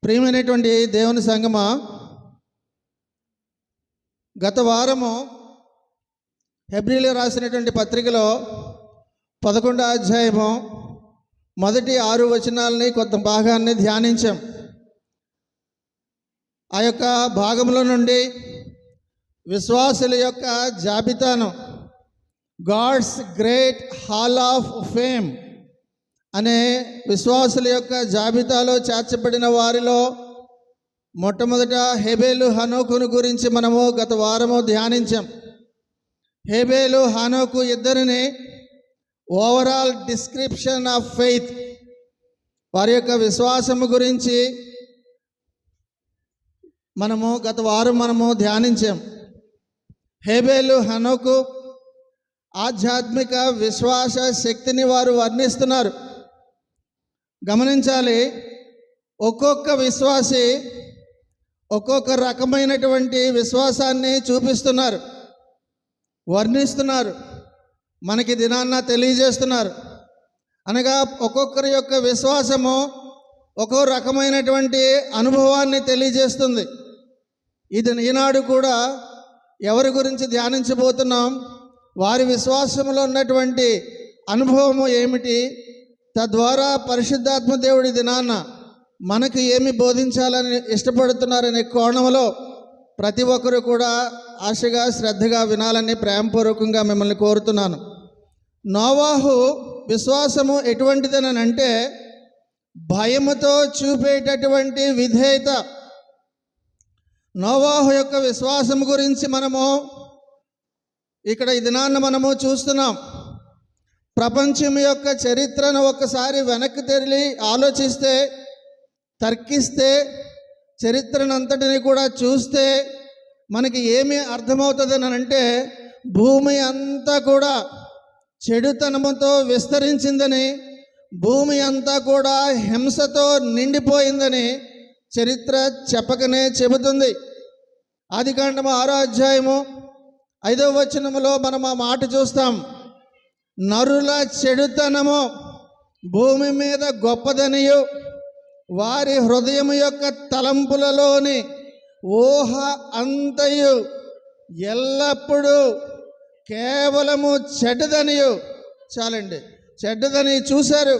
ప్రియమైనటువంటి దేవుని సంగమా, గత వారము హెబ్రీలు రాసినటువంటి పత్రికలో 11వ అధ్యాయము మొదటి 6 వచనాలని కొంత భాగాన్ని ధ్యానించాం. ఆ యొక్క భాగంలో నుండి విశ్వాసుల యొక్క జాబితాను God's great hall of fame అనే విశ్వాసుల యొక్క జాబితాలో చేర్చబడిన వారిలో మొట్టమొదట హేబేలు హనోకును గురించి మనము గత వారము ధ్యానించాం. హేబేలు హనోకు ఇద్దరిని ఓవరాల్ డిస్క్రిప్షన్ ఆఫ్ ఫెయిత్, వారి యొక్క విశ్వాసము గురించి గత వారం మనము ధ్యానించాం. హేబేలు హనోకు ఆధ్యాత్మిక విశ్వాస శక్తిని వారు వర్ణిస్తున్నారు. గమనించాలి, ఒక్కొక్క విశ్వాసి ఒక్కొక్క రకమైనటువంటి విశ్వాసాన్ని చూపిస్తున్నారు, వర్ణిస్తున్నారు, మనకి దినాన్న తెలియజేస్తున్నారు. అనగా ఒక్కొక్కరి యొక్క విశ్వాసము ఒక్కో రకమైనటువంటి అనుభవాన్ని తెలియజేస్తుంది. ఇది ఈనాడు కూడా ఎవరి గురించి ధ్యానించబోతున్నాం, వారి విశ్వాసంలో ఉన్నటువంటి అనుభవము ఏమిటి, తద్వారా పరిశుద్ధాత్మ దేవుడి దినాన్న మనకు ఏమి బోధించాలని ఇష్టపడుతున్నారనే కోణంలో ప్రతి ఒక్కరు కూడా ఆశగా శ్రద్ధగా వినాలని ప్రేమపూర్వకంగా మిమ్మల్ని కోరుతున్నాను. నోవాహు విశ్వాసము ఎటువంటిదని అంటే భయముతో చూపేటటువంటి విధేయత. నోవాహు యొక్క విశ్వాసం గురించి మనము ఇక్కడ ఈ దినాన్న మనము చూస్తున్నాం. ప్రపంచం యొక్క చరిత్రను ఒకసారి వెనక్కి తిరిగి ఆలోచిస్తే, తర్కిస్తే, చరిత్రనంతటిని కూడా చూస్తే మనకి ఏమి అర్థమవుతుందని అంటే భూమి అంతా కూడా చెడుతనముతో విస్తరించిందని, భూమి అంతా కూడా హింసతో నిండిపోయిందని చరిత్ర చెప్పకనే చెబుతుంది. ఆదికాండము 6వ అధ్యాయము 5వ వచనములో మనం ఆ మాట చూస్తాం. నరుల చెడుతనము భూమి మీద గొప్పదనియు, వారి హృదయం యొక్క తలంపులలోని ఊహ అంతయు ఎల్లప్పుడూ కేవలము చెడ్డదనియు. చాలండి, చెడ్డదని చూశారు.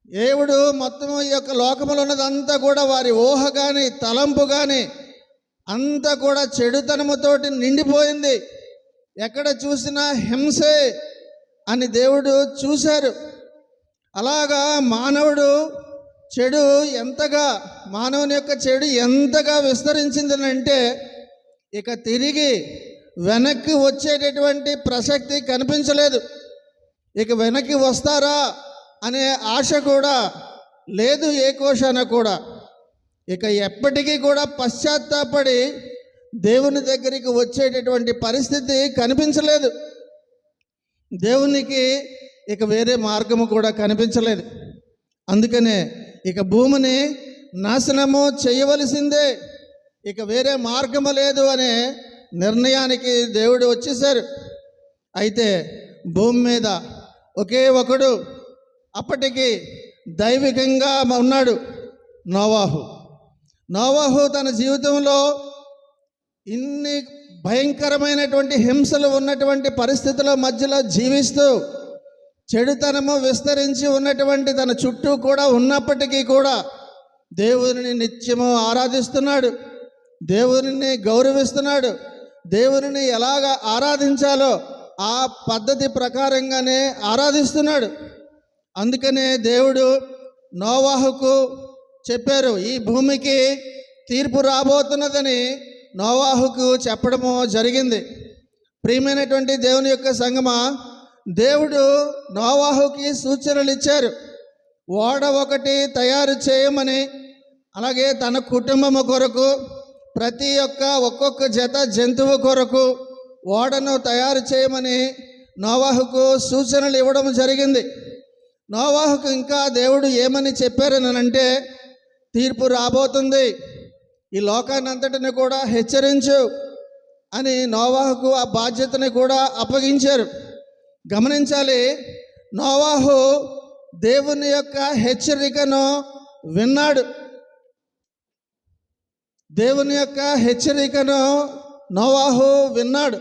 దేవుడు మొత్తం ఈ యొక్క లోకములో ఉన్నదంతా కూడా వారి ఊహ కానీ తలంపు కానీ అంతా కూడా చెడుతనముతోటి నిండిపోయింది. ఎక్కడ చూసినా హింసే అని దేవుడు చూశారు. అలాగా మానవుడు చెడు ఎంతగా, మానవుని యొక్క చెడు ఎంతగా విస్తరించిందని అంటే ఇక తిరిగి వెనక్కి వచ్చేటటువంటి ప్రసక్తి కనిపించలేదు. ఇక వెనక్కి వస్తారా అనే ఆశ కూడా లేదు ఏ కోశాన కూడా. ఇక ఎప్పటికీ కూడా పశ్చాత్తాపడి దేవుని దగ్గరికి వచ్చేటటువంటి పరిస్థితి కనిపించలేదు. దేవునికి ఇక వేరే మార్గము కూడా కనిపించలేదు. అందుకనే ఇక భూమిని నాశనము చేయవలసిందే, ఇక వేరే మార్గము లేదు అనే నిర్ణయానికి దేవుడు వచ్చేశారు. అయితే భూమి మీద ఒకే ఒకడు అప్పటికి దైవికంగా ఉన్నాడు, నోవాహు. నోవాహు తన జీవితంలో ఇన్ని భయంకరమైనటువంటి హింసలు ఉన్నటువంటి పరిస్థితుల మధ్యలో జీవిస్తూ చెడుతనము విస్తరించి ఉన్నటువంటి తన చుట్టూ కూడా ఉన్నప్పటికీ కూడా దేవుని నిత్యము ఆరాధిస్తున్నాడు, దేవుని గౌరవిస్తున్నాడు. దేవుని ఎలాగ ఆరాధించాలో ఆ పద్ధతి ప్రకారంగానే ఆరాధిస్తున్నాడు. అందుకనే దేవుడు నోవాహుకు చెప్పారు, ఈ భూమికి తీర్పు రాబోతున్నదని నోవాహుకు చెప్పడము జరిగింది. ప్రియమైనటువంటి దేవుని యొక్క సంగమా, దేవుడు నోవాహుకి సూచనలు ఇచ్చారు. ఓడ ఒకటి తయారు చేయమని, అలాగే తన కుటుంబము కొరకు ఒక్కొక్క జత జంతువు కొరకు ఓడను తయారు చేయమని నోవాహుకు సూచనలు ఇవ్వడం జరిగింది. నోవాహుకు ఇంకా దేవుడు ఏమని చెప్పారనంటే, తీర్పు రాబోతుంది, ఈ లోకాన్ని అంతటిని కూడా హెచ్చరించు అని నోవాహుకు ఆ బాధ్యతని కూడా అప్పగించారు. గమనించాలి, నోవాహు దేవుని యొక్క హెచ్చరికను విన్నాడు. దేవుని యొక్క హెచ్చరికను నోవాహు విన్నాడు.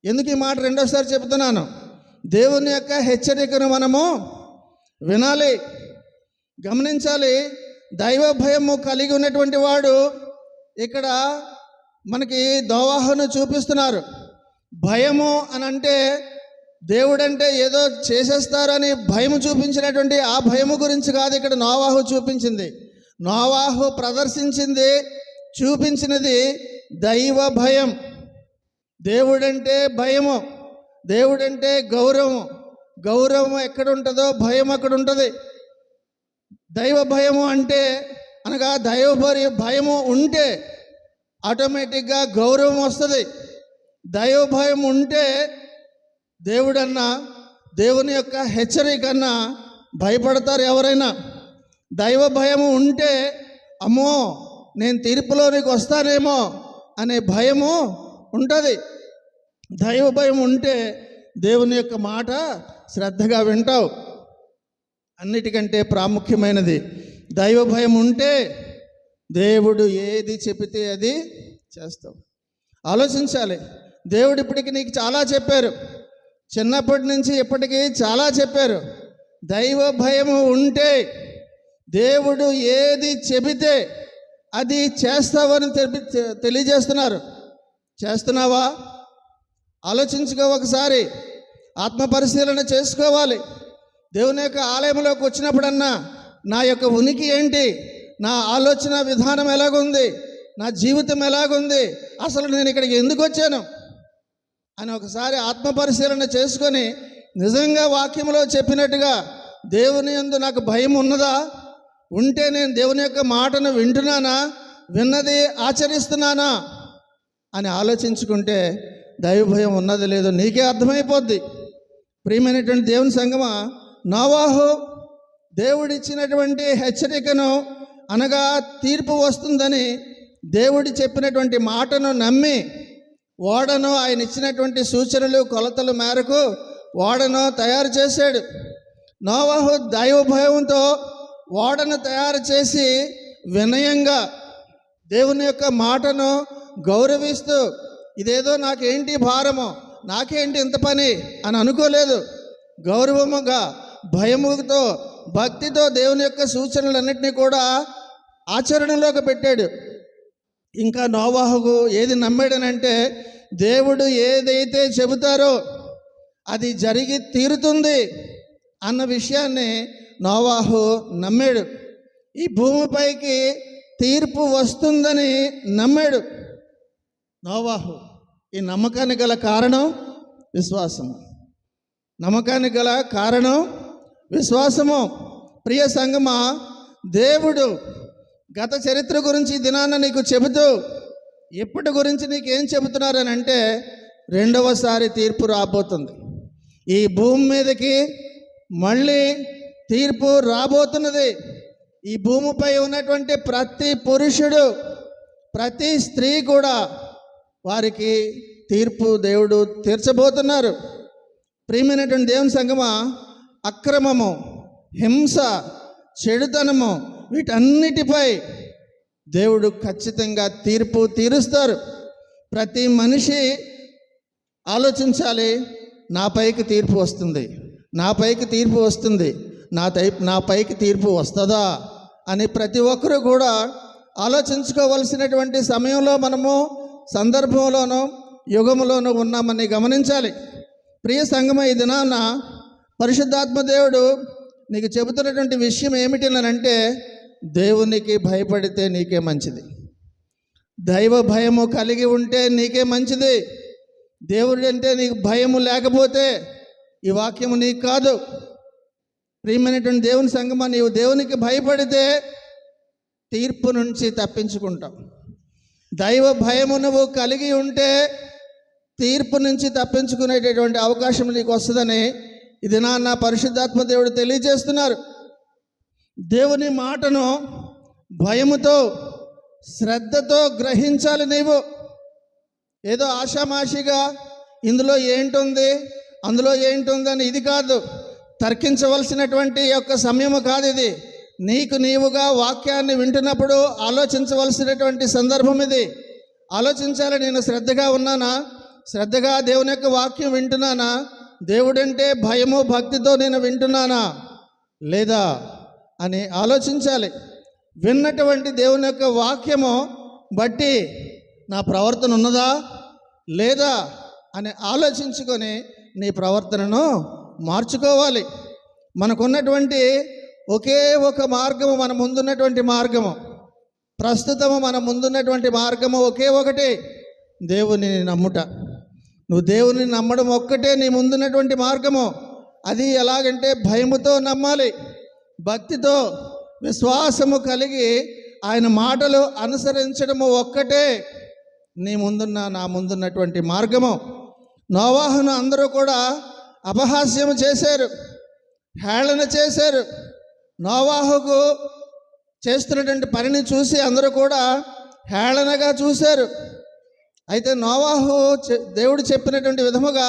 ఎందుకు ఈ మాట రెండోసారి చెబుతున్నాను? దేవుని యొక్క హెచ్చరికను మనము వినాలి, గమనించాలి. దైవ భయము కలిగి ఉన్నటువంటి వాడు ఇక్కడ మనకి నోవాహును చూపిస్తున్నారు. భయము అని అంటే దేవుడంటే ఏదో చేసేస్తారని భయము చూపించినటువంటి ఆ భయము గురించి కాదు ఇక్కడ నోవాహు చూపించింది. నోవాహు ప్రదర్శించింది, చూపించినది దైవ భయం. దేవుడంటే భయము, దేవుడంటే గౌరవము. గౌరవం ఎక్కడ ఉంటుందో భయం అక్కడ ఉంటుంది. దైవ భయము అంటే అనగా దైవ భయము ఉంటే ఆటోమేటిక్గా గౌరవం వస్తుంది. దైవ భయం ఉంటే దేవుడన్నా దేవుని యొక్క హెచ్చరికన్నా భయపడతారు ఎవరైనా. దైవ భయము ఉంటే అమ్మో నేను తీర్పులోనికి వస్తానేమో అనే భయము ఉంటుంది. దైవ భయం ఉంటే దేవుని యొక్క మాట శ్రద్ధగా వింటావు. అన్నిటికంటే ప్రాముఖ్యమైనది దైవ భయం ఉంటే దేవుడు ఏది చెబితే అది చేస్తావు. ఆలోచించాలి. దేవుడు ఇప్పటికి నీకు చాలా చెప్పారు, చిన్నప్పటి నుంచి ఇప్పటికీ చాలా చెప్పారు. దైవ భయము ఉంటే దేవుడు ఏది చెబితే అది చేస్తావని తెలియజేస్తున్నారు. చేస్తున్నావా? ఆలోచించుకో, ఒకసారి ఆత్మ పరిశీలన చేసుకోవాలి. దేవుని యొక్క ఆలయంలోకి వచ్చినప్పుడన్నా నా యొక్క ఉనికి ఏంటి, నా ఆలోచన విధానం ఎలాగుంది, నా జీవితం ఎలాగుంది, అసలు నేను ఇక్కడికి ఎందుకు వచ్చాను అని ఒకసారి ఆత్మ పరిశీలన చేసుకొని నిజంగా వాక్యంలో చెప్పినట్టుగా దేవుని యందు నాకు భయం ఉన్నదా, ఉంటే నేను దేవుని యొక్క మాటను వింటున్నానా, విన్నది ఆచరిస్తున్నానా అని ఆలోచించుకుంటే దైవ భయం ఉన్నది లేదో నీకే అర్థమైపోద్ది. ప్రియమైనటువంటి దేవుని సంగమా, నోవాహు దేవుడిచ్చినటువంటి హెచ్చరికను అనగా తీర్పు వస్తుందని దేవుడి చెప్పినటువంటి మాటను నమ్మి ఓడను ఆయన ఇచ్చినటువంటి సూచనలు కొలతల మేరకు ఓడను తయారు చేశాడు. నోవాహు దైవ భయంతో ఓడను తయారు చేసి వినయంగా దేవుని యొక్క మాటను గౌరవిస్తూ ఇదేదో నాకేంటి భారము, నాకేంటి ఇంత పని అని అనుకోలేదు. గౌరవముగా భయముతో భక్తితో దేవుని యొక్క సూచనలన్నింటినీ కూడా ఆచరణలోకి పెట్టాడు. ఇంకా నోవాహుకు ఏది నమ్మాడనంటే దేవుడు ఏదైతే చెబుతారో అది జరిగి తీరుతుంది అన్న విషయాన్ని నోవాహు నమ్మాడు. ఈ భూమిపైకి తీర్పు వస్తుందని నమ్మాడు నోవాహు. ఈ నమ్మకానికి గల కారణం విశ్వాసము. నమ్మకానికి గల కారణం విశ్వాసము. ప్రియ సంగమా, దేవుడు గత చరిత్ర గురించి దినాన్న నీకు చెబుతూ ఎప్పటి గురించి నీకేం చెబుతున్నారని అంటే రెండవసారి తీర్పు రాబోతుంది. ఈ భూమి మీదకి మళ్ళీ తీర్పు రాబోతున్నది. ఈ భూమిపై ఉన్నటువంటి ప్రతి పురుషుడు, ప్రతి స్త్రీ కూడా వారికి తీర్పు దేవుడు తీర్చబోతున్నారు. ప్రియమైనటువంటి దేవుని సంగమా, అక్రమము, హింస, చెడుతనము వీటన్నిటిపై దేవుడు ఖచ్చితంగా తీర్పు తీరుస్తారు. ప్రతి మనిషి ఆలోచించాలి, నా పైకి తీర్పు వస్తుంది, నా పైకి తీర్పు వస్తుంది, నా పైకి తీర్పు వస్తుందా అని ప్రతి ఒక్కరూ కూడా ఆలోచించుకోవలసినటువంటి సమయంలో మనము సందర్భంలోనూ యుగంలోనూ ఉన్నామని గమనించాలి. ప్రియ సంగమ, ఈ దినాన పరిశుద్ధాత్మ దేవుడు నీకు చెబుతున్నటువంటి విషయం ఏమిటినంటే దేవునికి భయపడితే నీకే మంచిది. దైవ భయము కలిగి ఉంటే నీకే మంచిది. దేవుడు అంటే నీకు భయము లేకపోతే ఈ వాక్యము నీకు కాదు. ప్రియమైనటువంటి దేవుని సంగమా, నీవు దేవునికి భయపడితే తీర్పు నుంచి తప్పించుకుంటావు. దైవ భయము నువ్వు కలిగి ఉంటే తీర్పు నుంచి తప్పించుకునేటటువంటి అవకాశం నీకు వస్తుందని ఇది నా పరిశుద్ధాత్మ దేవుడు తెలియజేస్తున్నారు. దేవుని మాటను భయముతో శ్రద్ధతో గ్రహించాలి. నీవు ఏదో ఆషామాషిగా ఇందులో ఏంటుంది అందులో ఏంటుంది అని ఇది కాదు, తర్కించవలసినటువంటి యొక్క సమయము కాదు ఇది. నీకు నీవుగా వాక్యాన్ని వింటున్నప్పుడు ఆలోచించవలసినటువంటి సందర్భం ఇది. ఆలోచించాలి, నేను శ్రద్ధగా ఉన్నానా, శ్రద్ధగా దేవుని యొక్క వాక్యం వింటున్నానా, దేవుడంటే భయము భక్తితో నేను వింటున్నానా లేదా అని ఆలోచించాలి. విన్నటువంటి దేవుని యొక్క వాక్యము బట్టి నా ప్రవర్తన ఉన్నదా లేదా అని ఆలోచించుకొని నీ ప్రవర్తనను మార్చుకోవాలి. మనకున్నటువంటి ఒకే ఒక మార్గము, మన ముందున్నటువంటి మార్గము, ప్రస్తుతము మన ముందున్నటువంటి మార్గము ఒకే ఒకటి, దేవుని నమ్ముట. నువ్వు దేవుని నమ్మడం ఒక్కటే నీ ముందున్నటువంటి మార్గము. అది ఎలాగంటే భయముతో నమ్మాలి, భక్తితో విశ్వాసము కలిగి ఆయన మాటలు అనుసరించడము ఒక్కటే నా ముందున్నటువంటి మార్గము. నోవాహును అందరూ కూడా అపహాస్యము చేశారు, హేళన చేశారు. నోవాహుకు చేస్తున్నటువంటి పనిని చూసి అందరూ కూడా హేళనగా చూశారు. అయితే నోవాహు దేవుడు చెప్పినటువంటి విధముగా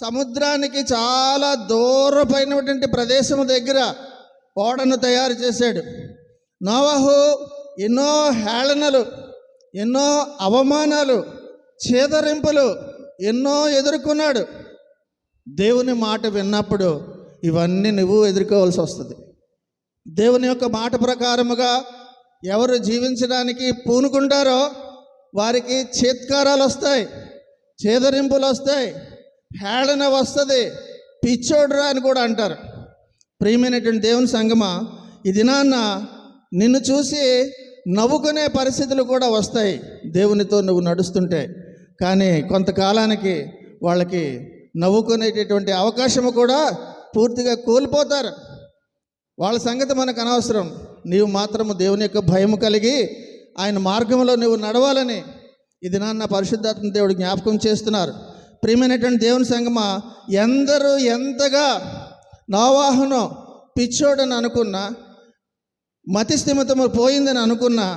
సముద్రానికి చాలా దూరమైనటువంటి ప్రదేశము దగ్గర ఓడను తయారు చేశాడు. నోవాహు ఎన్నో హేళనలు, ఎన్నో అవమానాలు, చేదరింపులు ఎన్నో ఎదుర్కొన్నాడు. దేవుని మాట విన్నప్పుడు ఇవన్నీ నువ్వు ఎదుర్కోవాల్సి వస్తుంది. దేవుని యొక్క మాట ప్రకారముగా ఎవరు జీవించడానికి పూనుకుంటారో వారికి చేత్కారాలు వస్తాయి, చేదరింపులు వస్తాయి, హేళన వస్తుంది, పిచ్చోడురా అని కూడా అంటారు. ప్రియమైనటువంటి దేవుని సంగమా, ఈ దినాన్న నిన్ను చూసి నవ్వుకునే పరిస్థితులు కూడా వస్తాయి దేవునితో నువ్వు నడుస్తుంటే. కానీ కొంతకాలానికి వాళ్ళకి నవ్వుకునేటటువంటి అవకాశము కూడా పూర్తిగా కోల్పోతారు. వాళ్ళ సంగతి మనకు అనవసరం. నీవు మాత్రము దేవుని యొక్క భయము కలిగి ఆయన మార్గంలో నువ్వు నడవాలని ఇది నాన్న పరిశుద్ధాత్మ దేవుడు జ్ఞాపకం చేస్తున్నారు. ప్రియమైనటువంటి దేవుని సంగమా, ఎందరూ ఎంతగా నోవాహును పిచ్చోడని అనుకున్నా, మతిస్థిమితము పోయిందని అనుకున్నా,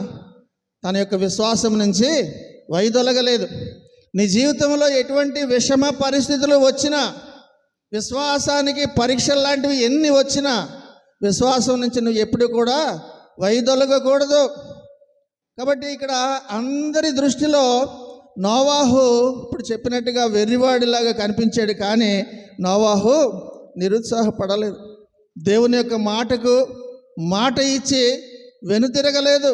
తన యొక్క విశ్వాసం నుంచి వైదొలగలేదు. నీ జీవితంలో ఎటువంటి విషమ పరిస్థితులు వచ్చినా, విశ్వాసానికి పరీక్షలు లాంటివి ఎన్ని వచ్చినా, విశ్వాసం నుంచి నువ్వు ఎప్పుడు కూడా వైదొలగకూడదు. కాబట్టి ఇక్కడ అందరి దృష్టిలో నోవాహు ఇప్పుడు చెప్పినట్టుగా వెర్రివాడిలాగా కనిపించాడు. కానీ నోవాహు నిరుత్సాహపడలేదు. దేవుని యొక్క మాటకు మాట ఇచ్చి వెనుతిరగలేదు.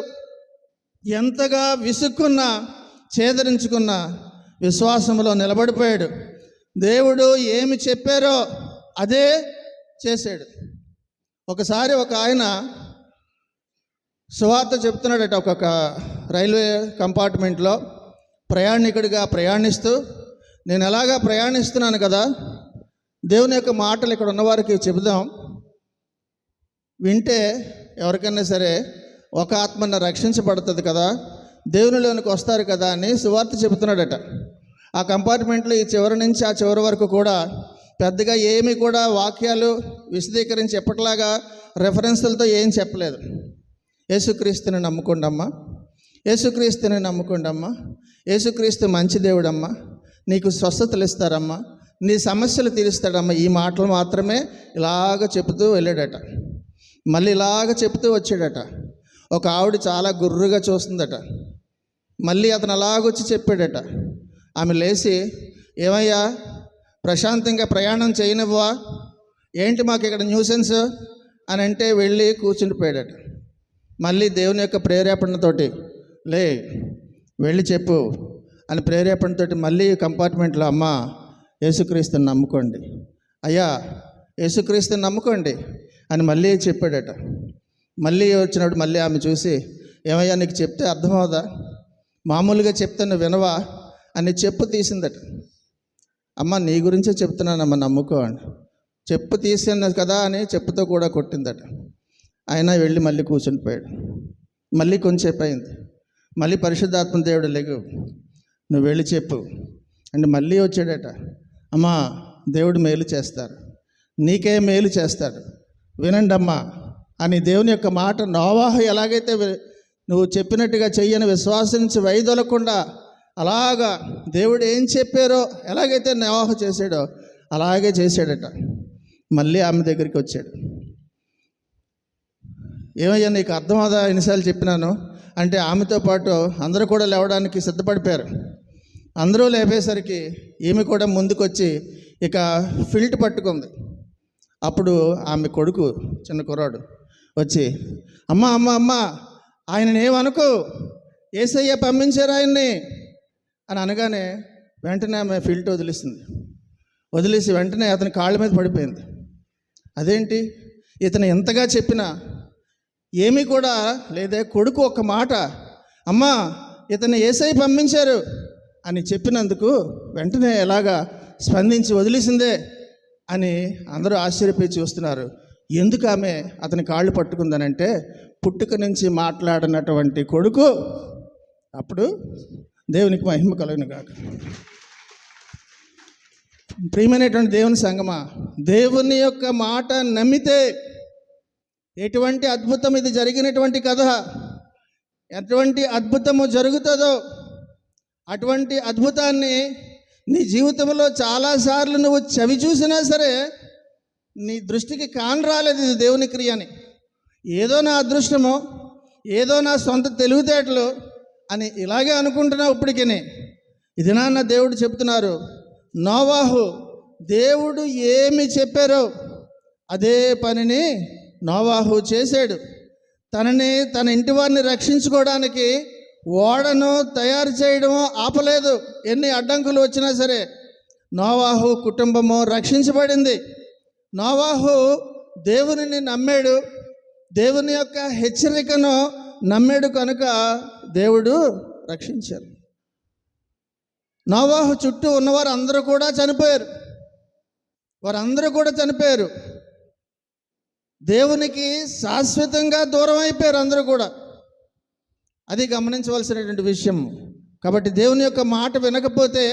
ఎంతగా విసుక్కున్నా, చేదరించుకున్నా విశ్వాసంలో నిలబడిపోయాడు. దేవుడు ఏమి చెప్పారో అదే చేశాడు. ఒకసారి ఒక ఆయన సువార్త చెప్తున్నాడట. ఒక్కొక్క రైల్వే కంపార్ట్మెంట్లో ప్రయాణికుడిగా ప్రయాణిస్తూ, నేను ఎలాగా ప్రయాణిస్తున్నాను కదా, దేవుని యొక్క మాటలు ఇక్కడ ఉన్నవారికి చెబుదాం, వింటే ఎవరికైనా సరే ఒక ఆత్మను రక్షించబడుతుంది కదా, దేవునిలోనికి వస్తారు కదా అని సువార్త చెబుతున్నాడట. ఆ కంపార్ట్మెంట్లో ఈ చివరి నుంచి ఆ చివరి వరకు కూడా పెద్దగా ఏమీ కూడా వాక్యాలు విశదీకరించి ఎప్పటిలాగా రెఫరెన్సులతో ఏం చెప్పలేదు. యేసుక్రీస్తుని నమ్ముకోండమ్మా, యేసుక్రీస్తుని నమ్ముకోండమ్మా, యేసుక్రీస్తు మంచి దేవుడమ్మా, నీకు స్వస్థతలు ఇస్తారమ్మా, నీ సమస్యలు తీరుస్తాడమ్మా, ఈ మాటలు మాత్రమే ఇలాగ చెబుతూ వెళ్ళాడట. మళ్ళీ ఇలాగ చెప్తూ వచ్చాడట. ఒక ఆవిడ చాలా గుర్రుగా చూస్తుందట. మళ్ళీ అతను అలాగొచ్చి చెప్పాడట. ఆమె లేచి, ఏమయ్యా ప్రశాంతంగా ప్రయాణం చేయనివ్వా, ఏంటి మాకు ఇక్కడ న్యూసెన్స్ అని అంటే వెళ్ళి కూర్చుండిపోయాడట. మళ్ళీ దేవుని యొక్క ప్రేరేపణతోటి లే వెళ్ళి చెప్పు అని ప్రేరేపణతోటి మళ్ళీ కంపార్ట్మెంట్లో, అమ్మా యేసుక్రీస్తుని నమ్ముకోండి, అయ్యా యేసుక్రీస్తుని నమ్ముకోండి అని మళ్ళీ చెప్పాడట. మళ్ళీ వచ్చినప్పుడు మళ్ళీ ఆమె చూసి, ఏమయ్యా నీకు చెప్తే అర్థమవుదా, మామూలుగా చెప్తే నువ్వు వినవా అని చెప్పు తీసిందట. అమ్మ నీ గురించే చెప్తున్నానమ్మా నమ్ముకో అని చెప్పు తీసింది కదా అని చెప్పుతో కూడా కొట్టిందట. ఆయన వెళ్ళి మళ్ళీ కూర్చుని పోయాడు. మళ్ళీ కొంచెంసేపు అయింది. మళ్ళీ పరిశుద్ధాత్మ దేవుడు లేగు, నువ్వు వెళ్ళి చెప్పు అంటే మళ్ళీ వచ్చాడట. అమ్మా దేవుడు మేలు చేస్తారు, నీకే మేలు చేస్తాడు, వినండి అమ్మా అని దేవుని యొక్క మాట నోవాహు ఎలాగైతే నువ్వు చెప్పినట్టుగా చెయ్యని విశ్వాసించి వైదొలకుండా అలాగా దేవుడు ఏం చెప్పారో ఎలాగైతే నోవాహు చేశాడో అలాగే చేశాడట. మళ్ళీ ఆమె దగ్గరికి వచ్చాడు. ఏమయ్యా నీకు అర్థమవుదా ఎన్నిసార్లు చెప్పినాను అంటే ఆమెతో పాటు అందరూ కూడా లేవడానికి సిద్ధపడిపోయారు. అందరూ లేపేసరికి ఈమె కూడా ముందుకొచ్చి ఇక ఫిల్ట్ పట్టుకుంది. అప్పుడు ఆమె కొడుకు చిన్న కుర్రాడు వచ్చి అమ్మ అమ్మ అమ్మ ఆయనని ఏమనుకో, యేసయ్య పంపించారు ఆయన్ని అని అనగానే వెంటనే ఆమె ఫిల్ట్ వదిలేసి వెంటనే అతని కాళ్ళ మీద పడిపోయింది. అదేంటి, ఇతను ఎంతగా చెప్పినా ఏమీ కూడా లేదే. కొడుకు ఒక్క మాట అమ్మా ఇతను యేసయ్య పంపించారు అని చెప్పినందుకు వెంటనే ఎలాగా స్పందించి వదిలేసిందే అని అందరూ ఆశ్చర్యపోయి చూస్తున్నారు. ఎందుకు ఆమె అతని కాళ్ళు పట్టుకుందనంటే పుట్టుక నుంచి మాట్లాడినటువంటి కొడుకు. అప్పుడు దేవునికి మహిమ కలుగును గాక. ప్రియమైనటువంటి దేవుని సంగమా, దేవుని యొక్క మాట నమ్మితే ఎటువంటి అద్భుతం, ఇది జరిగినటువంటి కథ, ఎటువంటి అద్భుతము జరుగుతుందో అటువంటి అద్భుతాన్ని నీ జీవితంలో చాలాసార్లు నువ్వు చవి చూసినా సరే నీ దృష్టికి కానరాలేదు ఇది దేవుని క్రియ అని. ఏదో నా అదృష్టమో, ఏదో నా సొంత తెలివితేటలు అని ఇలాగే అనుకుంటున్నావు ఇప్పటికీ. ఇది నాన్న దేవుడు చెప్తున్నారు, నోవాహు దేవుడు ఏమి చెప్పారో అదే పనిని నోవాహు చేశాడు. తన ఇంటి వారిని రక్షించుకోవడానికి ఓడను తయారు చేయడం ఆపలేదు. ఎన్ని అడ్డంకులు వచ్చినా సరే నోవాహు కుటుంబము రక్షించబడింది. నోవాహు దేవునిని నమ్మాడు, దేవుని యొక్క హెచ్చరికను నమ్మాడు కనుక దేవుడు రక్షించారు. నోవాహు చుట్టూ ఉన్నవారు అందరూ కూడా చనిపోయారు. వారందరూ కూడా చనిపోయారు. దేవునికి శాశ్వతంగా దూరం అయిపోయారు అందరూ కూడా. అది గమనించవలసినటువంటి విషయం. కాబట్టి దేవుని యొక్క మాట వినకపోతే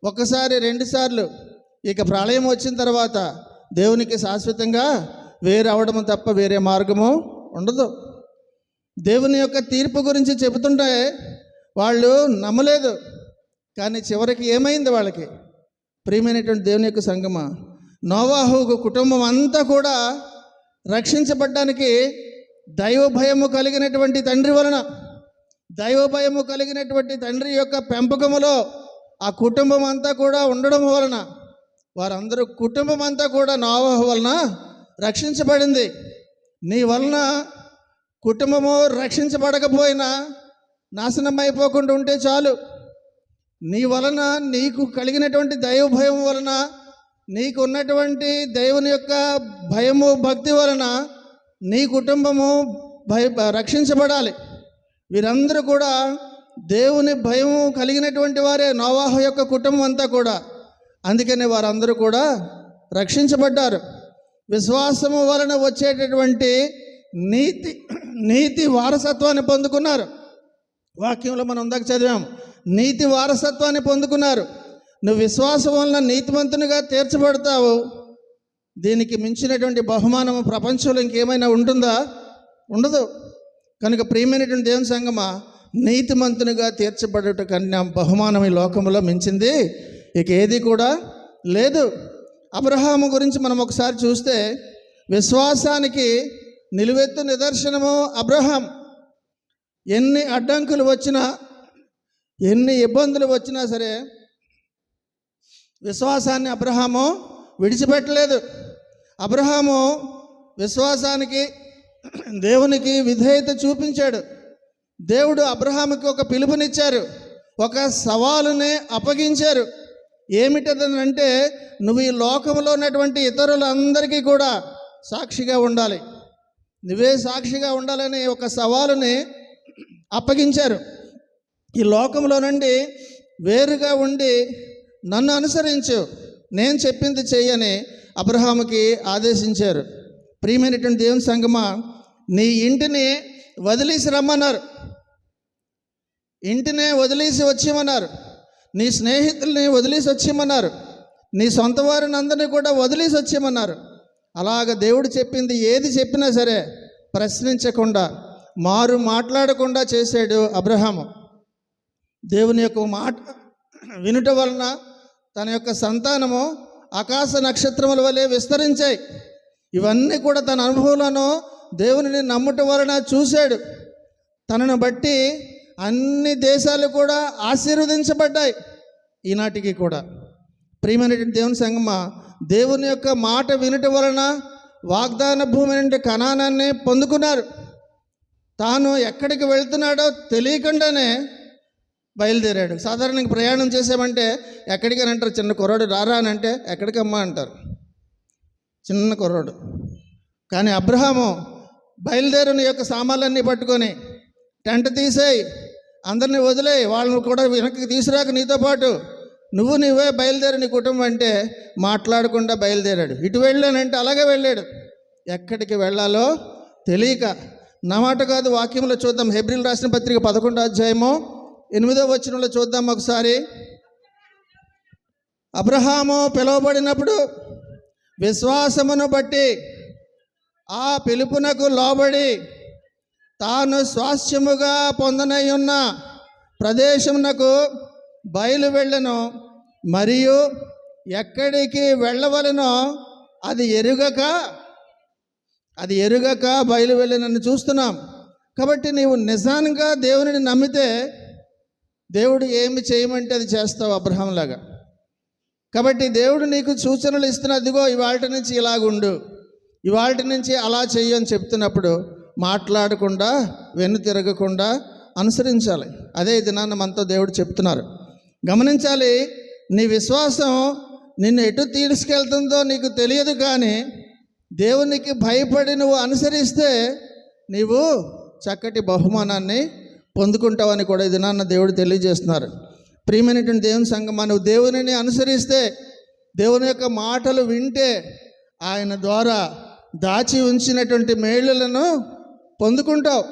ఒకసారి రెండుసార్లు, ఇక ప్రళయం వచ్చిన తర్వాత దేవునికి శాశ్వతంగా వేరే అవడం తప్ప వేరే మార్గము ఉండదు. దేవుని యొక్క తీర్పు గురించి చెబుతుంటే వాళ్ళు నమ్మలేదు. కానీ చివరికి ఏమైంది వాళ్ళకి? ప్రియమైనటువంటి దేవుని యొక్క సంగమా, నోవాహు కుటుంబం అంతా కూడా రక్షించబడ్డానికి దైవ భయము కలిగినటువంటి తండ్రి వలన, దైవ భయము కలిగినటువంటి తండ్రి యొక్క పెంపకములో ఆ కుటుంబం అంతా కూడా ఉండడం వలన వారందరూ కుటుంబం అంతా కూడా నోవాహు వలన రక్షించబడింది. నీ వలన కుటుంబము రక్షించబడకపోయినా నాశనం అయిపోకుండా ఉంటే చాలు. నీ వలన, నీకు కలిగినటువంటి దైవ భయం వలన, నీకు ఉన్నటువంటి దేవుని యొక్క భయము భక్తి వలన నీ కుటుంబము రక్షించబడాలి. వీరందరూ కూడా దేవుని భయము కలిగినటువంటి వారే, నోవాహు యొక్క కుటుంబం అంతా కూడా. అందుకని వారందరూ కూడా రక్షించబడ్డారు. విశ్వాసము వలన వచ్చేటటువంటి నీతి వారసత్వాన్ని పొందుకున్నారు. వాక్యంలో మనం ఇందాక చదివాము, నీతి వారసత్వాన్ని పొందుకున్నారు. నువ్వు విశ్వాసం వలన నీతిమంతునిగా తీర్చబడతావు. దీనికి మించినటువంటి బహుమానము ప్రపంచంలో ఇంకేమైనా ఉంటుందా? ఉండదు. కనుక ప్రియమైనటువంటి దేవుని సంగమా, నీతిమంతునిగా తీర్చబడట కన్నా బహుమానం ఈ లోకంలో మించింది ఇక ఏది కూడా లేదు. అబ్రహాము గురించి మనం ఒకసారి చూస్తే విశ్వాసానికి నిలువెత్తు నిదర్శనము అబ్రహాం. ఎన్ని అడ్డంకులు వచ్చినా, ఎన్ని ఇబ్బందులు వచ్చినా సరే విశ్వాసాన్ని అబ్రహాము విడిచిపెట్టలేదు. అబ్రహాము విశ్వాసానికి, దేవునికి విధేయత చూపించాడు. దేవుడు అబ్రహాముకి ఒక పిలుపునిచ్చారు, ఒక సవాలునే అప్పగించారు. ఏమిటదంటే, నువ్వు ఈ లోకంలో ఉన్నటువంటి ఇతరులందరికీ కూడా సాక్షిగా ఉండాలి, నువ్వే సాక్షిగా ఉండాలని ఒక సవాలుని అప్పగించారు. ఈ లోకంలో నుండి వేరుగా ఉండి నన్ను అనుసరించు, నేను చెప్పింది చెయ్యని అబ్రహాముకి ఆదేశించారు. ప్రియమైనటువంటి దేవుని సంగమా, నీ ఇంటిని వదిలేసి రమ్మన్నారు, ఇంటినే వదిలేసి వచ్చేయమన్నారు, నీ స్నేహితుల్ని వదిలేసి వచ్చేయమన్నారు, నీ సొంత వారిని అందరినీ కూడా వదిలేసి వచ్చేయమన్నారు. అలాగ దేవుడు చెప్పింది ఏది చెప్పినా సరే ప్రశ్నించకుండా, మాట్లాడకుండా చేశాడు అబ్రహాము. దేవుని యొక్క మాట వినుట వలన తన యొక్క సంతానము ఆకాశ నక్షత్రముల వలె విస్తరించాయి. ఇవన్నీ కూడా తన అనుభవంలోనూ దేవునిని నమ్ముట వలన చూశాడు. తనను బట్టి అన్ని దేశాలు కూడా ఆశీర్వదించబడ్డాయి ఈనాటికి కూడా. ప్రియమైనటువంటి దేవుని సంగమా, దేవుని యొక్క మాట వినుట వలన వాగ్దాన భూమి నుండి కనానాన్ని పొందుకున్నారు. తాను ఎక్కడికి వెళ్తున్నాడో తెలియకుండానే బయలుదేరాడు. సాధారణంగా ప్రయాణం చేసామంటే ఎక్కడికని అంటారు, చిన్న కుర్రాడు రారా అని అంటే ఎక్కడికమ్మా అంటారు, చిన్న కుర్రాడు. కానీ అబ్రహాము బయలుదేరిన యొక్క సామాన్లన్నీ పట్టుకొని, టెంట్ తీసేయి, అందరినీ వదిలేయి, వాళ్ళని కూడా వెనక్కి తీసుకురాక నీతో పాటు నువ్వే బయలుదేరి నీ కుటుంబం అంటే మాట్లాడకుండా బయలుదేరాడు. ఇటు వెళ్ళానంటే అలాగే వెళ్ళాడు. ఎక్కడికి వెళ్ళాలో తెలియక. నా మాట కాదు, వాక్యంలో చూద్దాం. హెబ్రీలు రాసిన పత్రిక 11వ అధ్యాయము 8వ వచనంలో చూద్దాం ఒకసారి. అబ్రహాము పిలువబడినప్పుడు విశ్వాసమును బట్టి ఆ పిలుపునకు లోబడి తాను స్వాస్థ్యముగా పొందనయ్యున్న ప్రదేశమునకు బయలు వెళ్ళను, మరియు ఎక్కడికి వెళ్ళవలనో అది ఎరుగక బయలు వెళ్ళనని చూస్తున్నాం. కాబట్టి నీవు నిజానికి దేవునిని నమ్మితే దేవుడు ఏమి చేయమంటే అది చేస్తావు అబ్రహాంలాగా. కాబట్టి దేవుడు నీకు సూచనలు ఇస్తున్న, అదిగో ఇవాళ నుంచి ఇలాగుండు, ఇవాళ నుంచి అలా చెయ్యి అని చెప్తున్నప్పుడు మాట్లాడకుండా వెన్ను తిరగకుండా అనుసరించాలి. అదే దినాన్న మనతో దేవుడు చెప్తున్నారు. గమనించాలి, నీ విశ్వాసం నిన్ను ఎటు తీసుకెళ్తుందో నీకు తెలియదు, కానీ దేవునికి భయపడి నువ్వు అనుసరిస్తే నీవు చక్కటి బహుమానాన్ని పొందుకుంటావని కూడా ఇది నాన్న దేవుడు తెలియజేస్తున్నారు. ప్రియమైనటువంటి దేవుని సంగమా, నువ్వు దేవునిని అనుసరిస్తే, దేవుని యొక్క మాటలు వింటే ఆయన ద్వారా దాచి ఉంచినటువంటి మేళ్ళను పొందుకుంటావు.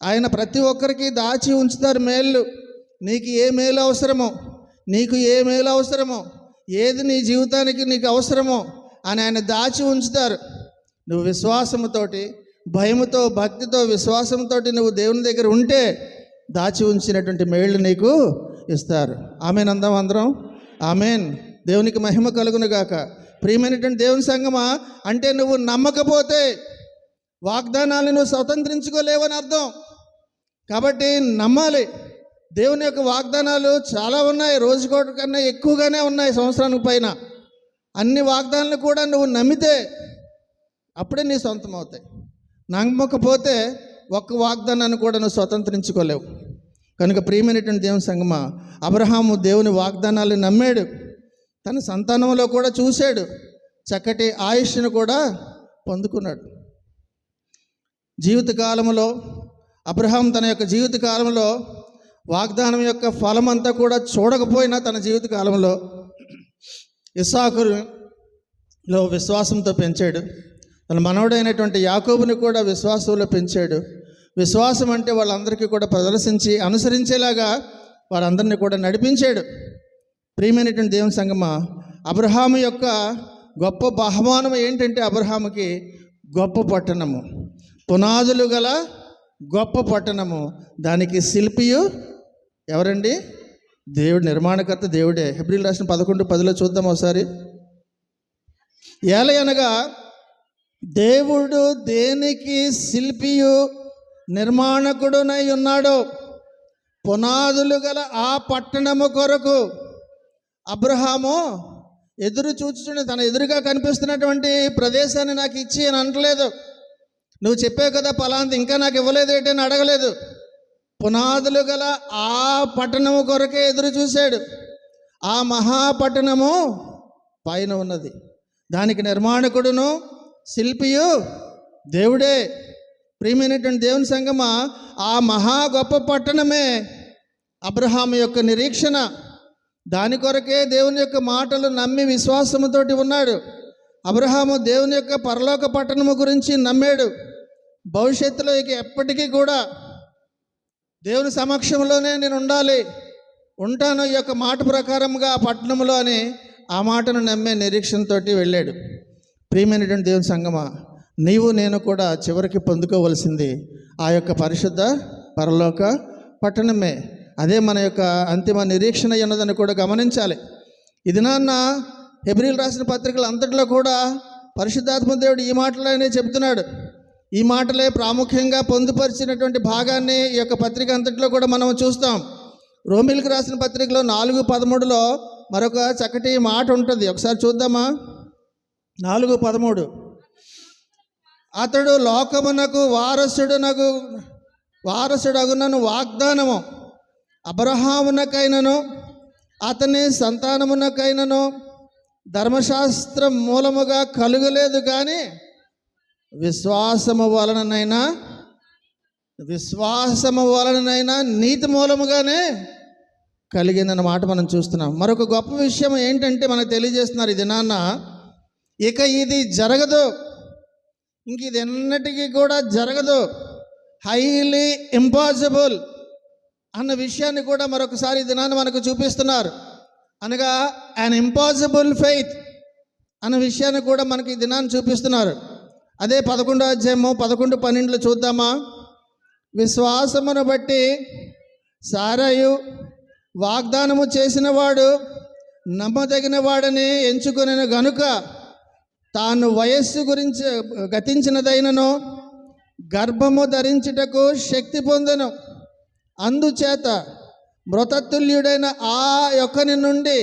ఆయన ప్రతి ఒక్కరికి దాచి ఉంచుతారు మేళ్ళు. నీకు ఏ మేలు అవసరమో, ఏది నీ జీవితానికి నీకు అవసరమో అని ఆయన దాచి ఉంచుతారు. నువ్వు విశ్వాసముతోటి, భయముతో, భక్తితో, విశ్వాసంతో నువ్వు దేవుని దగ్గర ఉంటే దాచి ఉంచినటువంటి మేళ్ళు నీకు ఇస్తారు. ఆమెన్ అందాం అందరం. ఆమెన్. దేవునికి మహిమ కలుగును గాక. ప్రియమైనటువంటి దేవుని సంగమా, అంటే నువ్వు నమ్మకపోతే వాగ్దానాలను నువ్వు స్వతంత్రించుకోలేవని అర్థం. కాబట్టి నమ్మాలి. దేవుని యొక్క వాగ్దానాలు చాలా ఉన్నాయి, రోజుకోటి కన్నా ఎక్కువగానే ఉన్నాయి, సంవత్సరానికి పైన. అన్ని వాగ్దానాలు కూడా నువ్వు నమ్మితే అప్పుడే నీ సొంతం అవుతాయి. నమ్మకపోతే ఒక్క వాగ్దానాన్ని కూడా నువ్వు స్వతంత్రించుకోలేవు. కనుక ప్రియమైనటువంటి దేవుని సంగమా, అబ్రహాము దేవుని వాగ్దానాలు నమ్మాడు. తన సంతానంలో కూడా చూశాడు, చక్కటి ఆయుష్ను కూడా పొందుకున్నాడు. జీవితకాలంలో అబ్రహాం తన యొక్క జీవితకాలంలో వాగ్దానం యొక్క ఫలమంతా కూడా చూడకపోయినా తన జీవితకాలంలో ఇస్సాకులో విశ్వాసంతో పెంచాడు. తన మనవడైనటువంటి యాకోబుని కూడా విశ్వాసంలో పెంచాడు. విశ్వాసం అంటే వాళ్ళందరికీ కూడా ప్రదర్శించి అనుసరించేలాగా వారందరినీ కూడా నడిపించాడు. ప్రియమైనటువంటి దేవుని సంగమా, అబ్రహాము యొక్క గొప్ప బహుమానం ఏంటంటే, అబ్రహాముకి గొప్ప పట్టణము, పునాదులు గల గొప్ప పట్టణము, దానికి శిల్పియు ఎవరండి? దేవుడు, నిర్మాణకర్త దేవుడే. హెబ్రీలు రాసిన 11:10 చూద్దాం ఒకసారి. ఏలయనగా దేవుడు దేనికి శిల్పియు నిర్మాణకుడునై ఉన్నాడో, పునాదులు గల ఆ పట్టణము కొరకు అబ్రహాము ఎదురు చూచుచుండి, తన ఎదురుగా కనిపిస్తున్నటువంటి ప్రదేశాన్ని నాకు ఇచ్చి అని అనట్లేదు. నువ్వు చెప్పావు కదా పలాంది, ఇంకా నాకు ఇవ్వలేదు ఏంటని అడగలేదు. పునాదులు గల ఆ పట్టణము కొరకే ఎదురు చూశాడు. ఆ మహాపట్టణము పైన ఉన్నది, దానికి నిర్మాణకుడును శిల్పియు దేవుడే. ప్రియమైనటువంటి దేవుని సంగమా, ఆ మహా గొప్ప పట్టణమే అబ్రహాము యొక్క నిరీక్షణ. దాని కొరకే దేవుని యొక్క మాటలు నమ్మి విశ్వాసముతోటి ఉన్నాడు. అబ్రహాము దేవుని యొక్క పరలోక పట్టణము గురించి నమ్మాడు. భవిష్యత్తులో ఇక ఎప్పటికీ కూడా దేవుని సమక్షంలోనే నేను ఉంటాను ఈ యొక్క మాట ప్రకారంగా ఆ పట్టణంలో అని ఆ మాటను నమ్మే నిరీక్షణతో వెళ్ళాడు. ప్రియమైనటువంటి దేవుని సంగమా, నీవు నేను కూడా చివరికి పొందుకోవలసింది ఆ యొక్క పరిశుద్ధ పరలోక పట్టణమే. అదే మన యొక్క అంతిమ నిరీక్షణ ఉన్నదని కూడా గమనించాలి. ఇది నాన్న హెబ్రీలు రాసిన పత్రికలు అంతట్లో కూడా పరిశుద్ధాత్మ దేవుడు ఈ మాటలనే చెబుతున్నాడు. ఈ మాటలే ప్రాముఖ్యంగా పొందుపరిచినటువంటి భాగాన్ని ఈ యొక్క పత్రిక అంతట్లో కూడా మనం చూస్తాం. రోమిలకు రాసిన పత్రికలో 4:13లో మరొక చక్కటి మాట ఉంటుంది. ఒకసారి చూద్దామా? 4:13 అతడు లోకమునకు వారసుడగునను వాగ్దానము అబ్రహామునకైనను అతని సంతానమునకైనను ధర్మశాస్త్రం మూలముగా కలుగలేదు, కానీ విశ్వాసము వలననైనా నీతి మూలముగానే కలిగిందన్న మాట మనం చూస్తున్నాం. మరొక గొప్ప విషయం ఏంటంటే మనకు తెలియజేస్తున్నారు ఈ దినాన్న, ఇక ఇది జరగదు, ఇంక ఇది ఎన్నటికీ కూడా జరగదు, హైలీ ఇంపాసిబుల్ అన్న విషయాన్ని కూడా మరొకసారి ఈ దినాన్ని మనకు చూపిస్తున్నారు. అనగా అన్ ఇంపాసిబుల్ ఫెయిత్ అన్న విషయాన్ని కూడా మనకి ఈ దినాన్ని చూపిస్తున్నారు. అదే 11వ అధ్యాయము 11-12 చూద్దామా? విశ్వాసమును బట్టి సారాయు వాగ్దానము చేసిన వాడు నమ్మదగిన వాడని ఎంచుకొనిన గనుక తాను వయస్సు గురించి గతించినదైనను గర్భము ధరించుటకు శక్తి పొందెను. అందుచేత మృతతుల్యుడైన ఆ యొక్కని నుండి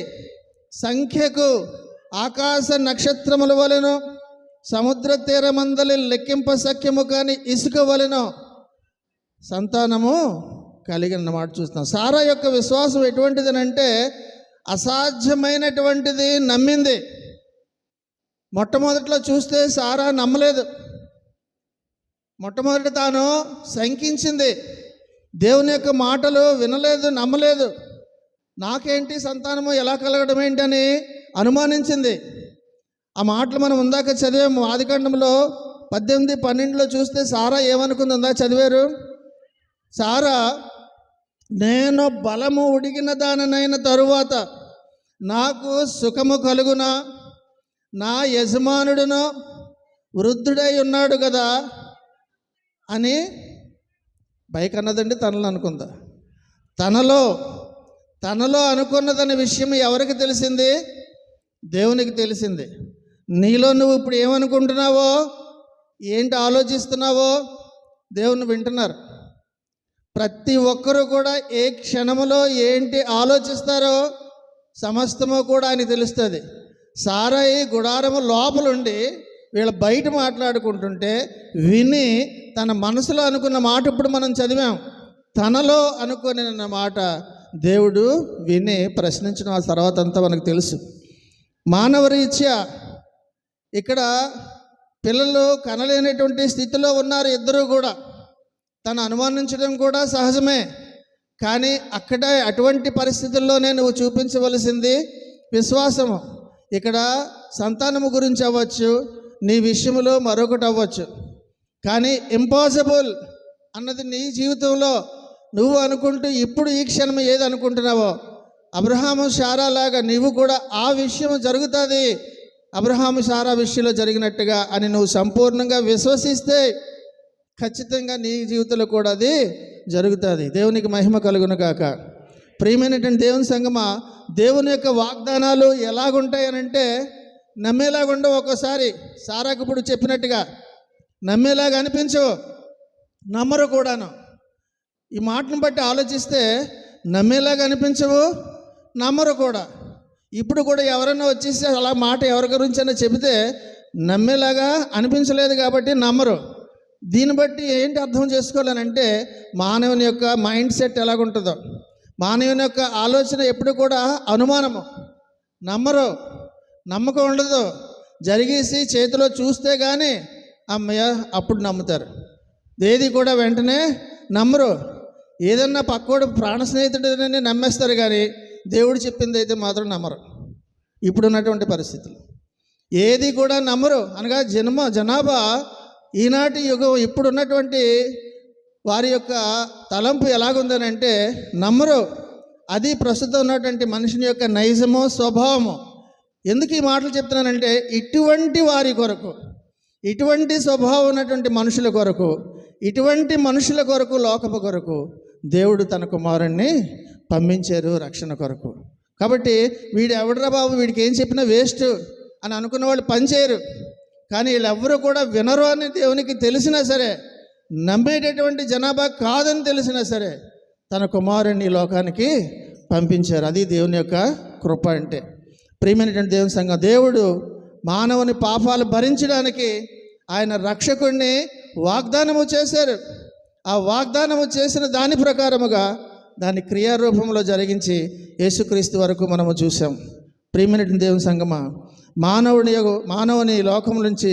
సంఖ్యకు ఆకాశ నక్షత్రముల వలెను సముద్ర తీరమందలి లెక్కింప సఖ్యము కాని ఇసుక వలెను సంతానము కలిగిన మాట చూస్తాం. సారా యొక్క విశ్వాసం ఎటువంటిదనంటే అసాధ్యమైనటువంటిది నమ్మింది. మొట్టమొదట్లో చూస్తే సారా నమ్మలేదు. మొట్టమొదట తాను శంకించింది, దేవుని యొక్క మాటలు వినలేదు, నమ్మలేదు. నాకేంటి సంతానము ఎలా కలగడం ఏంటని అనుమానించింది. ఆ మాటలు మనం ఇందాక చదివాము. ఆదికాండంలో 18-12 చూస్తే సారా ఏమనుకుంది ఇందాక చదివారు. సారా, నేను బలము ఉడిగిన దాననైన తరువాత నాకు సుఖము కలుగునా, నా యజమానుడును వృద్ధుడై ఉన్నాడు కదా అని బైకన్నదండి. తనలో అనుకుందా? తనలో అనుకున్నదనే విషయం ఎవరికి తెలిసింది? దేవునికి తెలిసింది. నీలో నువ్వు ఇప్పుడు ఏమనుకుంటున్నావో, ఏంటి ఆలోచిస్తున్నావో దేవుని వింటున్నారు. ప్రతి ఒక్కరూ కూడా ఏ క్షణములో ఏంటి ఆలోచిస్తారో సమస్తము కూడా ఆయన తెలుస్తుంది. సారాయి గుడారము లోపలుండి వీళ్ళు బయట మాట్లాడుకుంటుంటే విని తన మనసులో అనుకున్న మాట ఇప్పుడు మనం చదివాం. తనలో అనుకునే మాట దేవుడు విని ప్రశ్నించిన ఆ తర్వాత అంతా మనకు తెలుసు. మానవరీత్యా ఇక్కడ పిల్లలు కనలేనటువంటి స్థితిలో ఉన్నారు ఇద్దరూ కూడా. తను అనుమానించడం కూడా సహజమే, కానీ అక్కడ అటువంటి పరిస్థితుల్లోనే నువ్వు చూపించవలసింది విశ్వాసము. ఇక్కడ సంతానము గురించి అవ్వచ్చు, నీ విషయంలో మరొకటి అవ్వచ్చు, కానీ ఇంపాసిబుల్ అన్నది నీ జీవితంలో నువ్వు అనుకుంటూ ఇప్పుడు ఈ క్షణం ఏది అనుకుంటున్నావో, అబ్రహాము శారా లాగా నీవు కూడా ఆ విషయం జరుగుతుంది, అబ్రహాము శారా విషయంలో జరిగినట్టుగా అని నువ్వు సంపూర్ణంగా విశ్వసిస్తే ఖచ్చితంగా నీ జీవితంలో కూడా అది జరుగుతుంది. దేవునికి మహిమ కలుగును గాక. ప్రియమైనటువంటి దేవుని సంగమా, దేవుని యొక్క వాగ్దానాలు ఎలాగుంటాయనంటే నమ్మేలాగుండవు. ఒక్కోసారి సారాకు ఇప్పుడు చెప్పినట్టుగా నమ్మేలాగా అనిపించవు, నమ్మరు కూడాను. ఈ మాటను బట్టి ఆలోచిస్తే నమ్మేలాగా అనిపించవు, నమ్మరు కూడా. ఇప్పుడు కూడా ఎవరైనా వచ్చేసి అలా మాట ఎవరి గురించైనా చెబితే నమ్మేలాగా అనిపించలేదు కాబట్టి నమ్మరు. దీన్ని బట్టి ఏంటి అర్థం చేసుకోవాలనంటే మానవుని యొక్క మైండ్ సెట్ ఎలాగుంటుందో, మానవుని యొక్క ఆలోచన ఎప్పుడు కూడా అనుమానము, నమ్మరు, నమ్మకం ఉండదు. జరిగేసి చేతిలో చూస్తే కానీ అమ్మయ్య అప్పుడు నమ్ముతారు. ఏది కూడా వెంటనే నమ్మరు. ఏదన్నా పక్కోడు ప్రాణ స్నేహితుడిని నమ్మేస్తారు, కానీ దేవుడు చెప్పింది అయితే మాత్రం నమ్మరు. ఇప్పుడున్నటువంటి పరిస్థితులు ఏది కూడా నమ్మరు. అనగా జనాభా ఈనాటి యుగం ఇప్పుడున్నటువంటి వారి యొక్క తలంపు ఎలాగుందనంటే నమ్మరు. అది ప్రస్తుతం ఉన్నటువంటి మనిషిని యొక్క నైజమో స్వభావము. ఎందుకు ఈ మాటలు చెప్తున్నానంటే ఇటువంటి వారి కొరకు, ఇటువంటి స్వభావం ఉన్నటువంటి మనుషుల కొరకు, ఇటువంటి మనుషుల కొరకు, లోకపు కొరకు దేవుడు తన కుమారుణ్ణి పంపించారు రక్షణ కొరకు. కాబట్టి వీడు ఎవడరా బాబు, వీడికి ఏం చెప్పినా వేస్ట్ అని అనుకున్న వాళ్ళు పనిచేయరు. కానీ వీళ్ళెవ్వరూ కూడా వినరు అని దేవునికి తెలిసినా సరే, నమ్మేటటువంటి జనాభా కాదని తెలిసినా సరే తన కుమారుని ఈ లోకానికి పంపించారు. అది దేవుని యొక్క కృప అంటే. ప్రియమైనటువంటి దేవుని సంఘం, దేవుడు మానవుని పాపాలు భరించడానికి ఆయన రక్షకుడిని వాగ్దానము చేశారు. ఆ వాగ్దానము చేసిన దాని ప్రకారముగా దాన్ని క్రియారూపంలో జరిగించి యేసుక్రీస్తు వరకు మనము చూసాం. ప్రియమైనటువంటి దేవుని సంగమా, మానవుని లోకం నుంచి,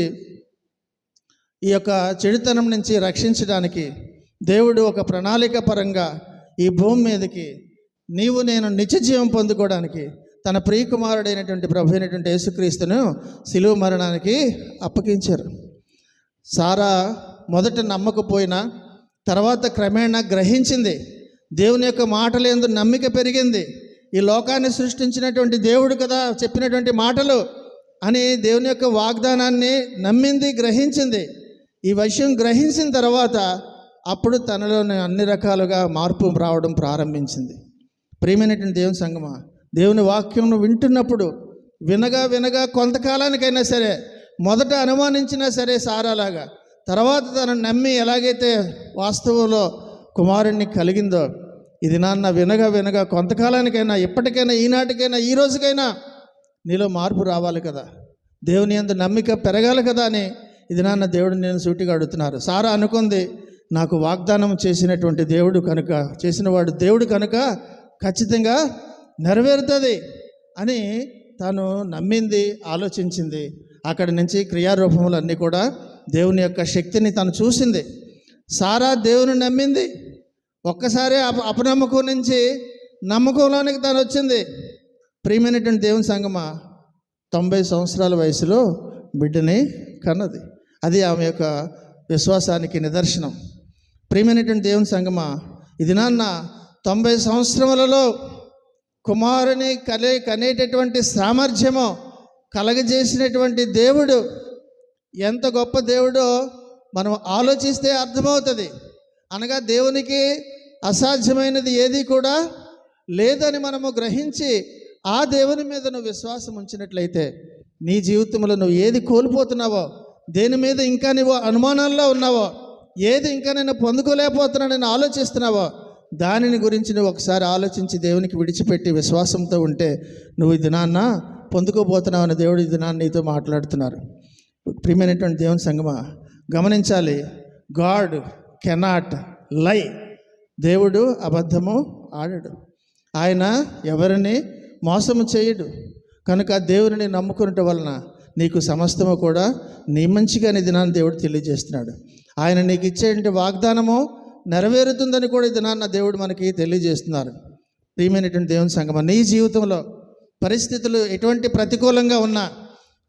ఈ యొక్క చెడుతనం నుంచి రక్షించడానికి దేవుడు ఒక ప్రణాళిక పరంగా ఈ భూమి మీదకి నీవు నేను నిత్య జీవం పొందుకోవడానికి తన ప్రియకుమారుడైనటువంటి ప్రభు అయినటువంటి యేసుక్రీస్తును శిలువ మరణానికి అప్పగించారు. సారా మొదట నమ్మకపోయినా తర్వాత క్రమేణా గ్రహించింది. దేవుని యొక్క మాటలందు నమ్మిక పెరిగింది. ఈ లోకాన్ని సృష్టించినటువంటి దేవుడు కదా చెప్పినటువంటి మాటలు అని దేవుని యొక్క వాగ్దానాన్ని నమ్మింది, గ్రహించింది. ఈ విషయం గ్రహించిన తర్వాత అప్పుడు తనలోని అన్ని రకాలుగా మార్పు రావడం ప్రారంభించింది. ప్రియమైనటువంటి దేవుని సంగమా, దేవుని వాక్యం వింటున్నప్పుడు వినగా కొంతకాలానికైనా సరే, మొదట అనుమానించినా సరే సారాలాగా, తర్వాత తనను నమ్మి ఎలాగైతే వాస్తవంలో కుమారుణ్ణి కలిగిందో, ఇది నాన్న వినగా కొంతకాలానికైనా, ఎప్పటికైనా, ఈనాటికైనా, ఈ రోజుకైనా నీలో మార్పు రావాలి కదా, దేవుని యందు నమ్మిక పెరగాలి కదా అని ఇది నాన్న దేవుడు నేను సూటిగా అడుగుతున్నారు. సారా అనుకుంది, నాకు వాగ్దానం చేసినటువంటి దేవుడు కనుక, చేసినవాడు దేవుడు కనుక ఖచ్చితంగా నెరవేరుతుంది అని తాను నమ్మింది, ఆలోచించింది. అక్కడి నుంచి క్రియారూపములన్నీ కూడా దేవుని యొక్క శక్తిని తను చూసింది. సారా దేవుని నమ్మింది. ఒక్కసారి అపనమ్మకం నుంచి నమ్మకంలోనికి తను వచ్చింది. ప్రియమైనటువంటి దేవుని సంగమా, 90 సంవత్సరాల వయసులో బిడ్డని కన్నది. అది ఆమె యొక్క విశ్వాసానికి నిదర్శనం. ప్రియమైనటువంటి దేవుని సంగమా, ఇది నాన్న 90 సంవత్సరములలో కుమారుని కనేటటువంటి సామర్థ్యము కలగజేసినటువంటి దేవుడు ఎంత గొప్ప దేవుడో మనం ఆలోచిస్తే అర్థమవుతుంది. అనగా దేవునికి అసాధ్యమైనది ఏది కూడా లేదని మనము గ్రహించి ఆ దేవుని మీద నువ్వు విశ్వాసం ఉంచినట్లయితే నీ జీవితంలో నువ్వు ఏది కోల్పోతున్నావో, దేని మీద ఇంకా నువ్వు అనుమానాల్లో ఉన్నావో, ఏది ఇంకా నేను పొందుకోలేకపోతున్నానని ఆలోచిస్తున్నావో దానిని గురించి నువ్వు ఒకసారి ఆలోచించి దేవునికి విడిచిపెట్టి విశ్వాసంతో ఉంటే నువ్వు ఈ దినాన్న పొందుకోబోతున్నావు అని దేవుడు ఈ దినాన్ని నీతో మాట్లాడుతున్నారు. ప్రియమైనటువంటి దేవుని సంగమా, గమనించాలి, గాడ్ కెనాట్ లై. దేవుడు అబద్ధము ఆడడు. ఆయన ఎవరిని మోసము చేయడు. కనుక దేవుని నమ్ముకున్నట వలన నీకు సమస్తము కూడా నీ మంచిగానే దినాన్ని దేవుడు తెలియజేస్తున్నాడు. ఆయన నీకు ఇచ్చే వాగ్దానము నెరవేరుతుందని కూడా ఈ దినాన్న దేవుడు మనకి తెలియజేస్తున్నారు. ప్రియమైనటువంటి దేవుని సంగమా, నీ జీవితంలో పరిస్థితులు ఎటువంటి ప్రతికూలంగా ఉన్నా,